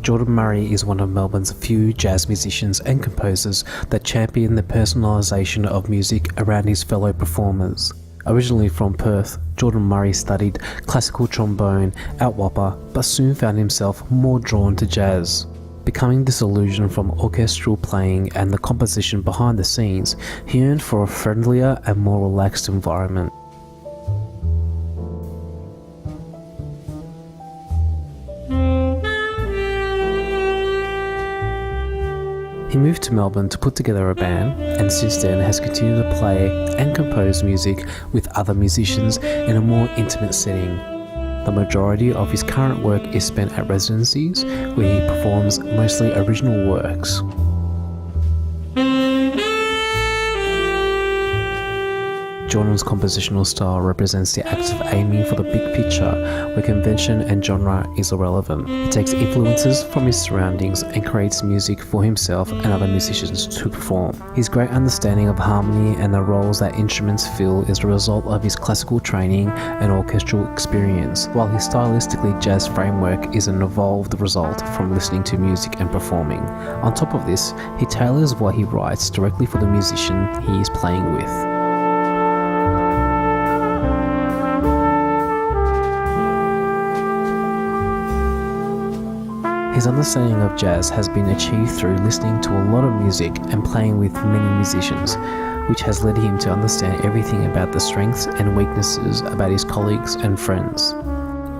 Jordan Murray is one of Melbourne's few jazz musicians and composers that champion the personalisation of music around his fellow performers. Originally from Perth, Jordan Murray studied classical trombone at Whopper, but soon found himself more drawn to jazz. Becoming disillusioned from orchestral playing and the composition behind the scenes, he yearned for a friendlier and more relaxed environment. He moved to Melbourne to put together a band, and since then has continued to play and compose music with other musicians in a more intimate setting. The majority of his current work is spent at residencies, where he performs mostly original works. Jordan's compositional style represents the act of aiming for the big picture, where convention and genre is irrelevant. He takes influences from his surroundings and creates music for himself and other musicians to perform. His great understanding of harmony and the roles that instruments fill is a result of his classical training and orchestral experience, while his stylistically jazz framework is an evolved result from listening to music and performing. On top of this, he tailors what he writes directly for the musician he is playing with. His understanding of jazz has been achieved through listening to a lot of music and playing with many musicians, which has led him to understand everything about the strengths and weaknesses about his colleagues and friends.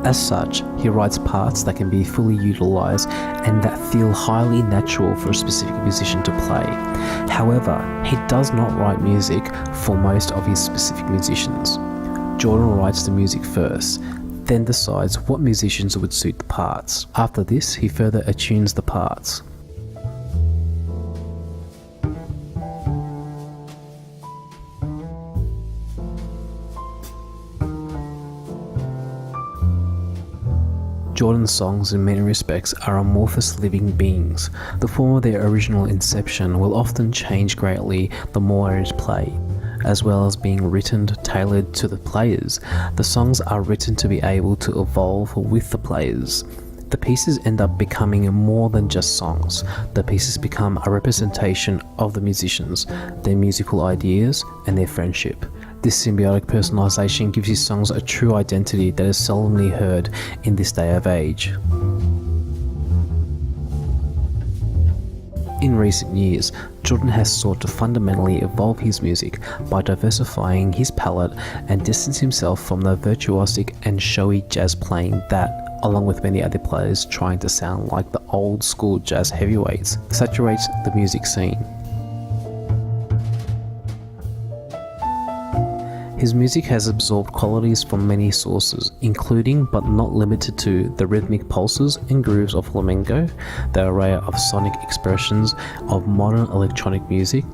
As such, he writes parts that can be fully utilised and that feel highly natural for a specific musician to play. However, he does not write music for most of his specific musicians. Jordan writes the music first, then decides what musicians would suit the parts. After this, he further attunes the parts. Jordan's songs in many respects are amorphous living beings. The form of their original inception will often change greatly the more it is played. As well as being written tailored to the players, the songs are written to be able to evolve with the players. The pieces end up becoming more than just songs. The pieces become a representation of the musicians, their musical ideas, and their friendship. This symbiotic personalisation gives his songs a true identity that is seldomly heard in this day of age. In recent years, Jordan has sought to fundamentally evolve his music by diversifying his palette and distance himself from the virtuosic and showy jazz playing that, along with many other players trying to sound like the old school jazz heavyweights, saturates the music scene. His music has absorbed qualities from many sources, including but not limited to the rhythmic pulses and grooves of flamenco, the array of sonic expressions of modern electronic music,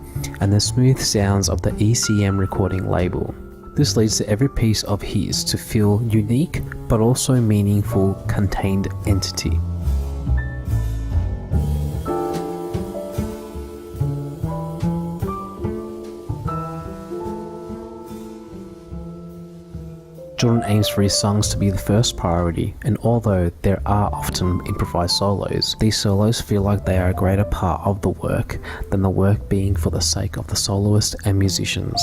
and the smooth sounds of the ECM recording label. This leads to every piece of his to feel unique but also meaningful, contained entity. Jordan aims for his songs to be the first priority, and although there are often improvised solos, these solos feel like they are a greater part of the work than the work being for the sake of the soloist and musicians.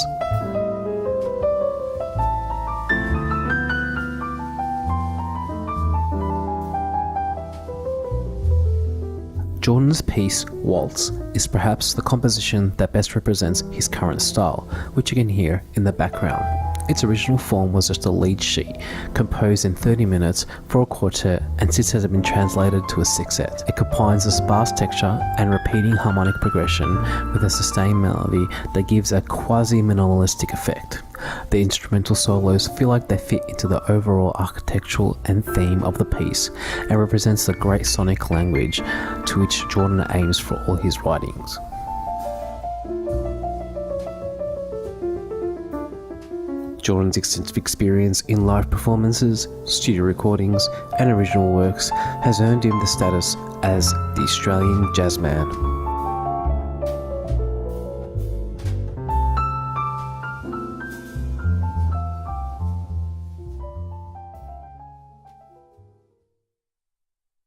Jordan's piece, Waltz, is perhaps the composition that best represents his current style, which you can hear in the background. Its original form was just a lead sheet, composed in 30 minutes for a quartet, and since has been translated to a sextet. It combines a sparse texture and repeating harmonic progression with a sustained melody that gives a quasi-minimalistic effect. The instrumental solos feel like they fit into the overall architectural and theme of the piece, and represents the great sonic language to which Jordan aims for all his writings. Jordan's extensive experience in live performances, studio recordings, and original works has earned him the status as the Australian Jazzman.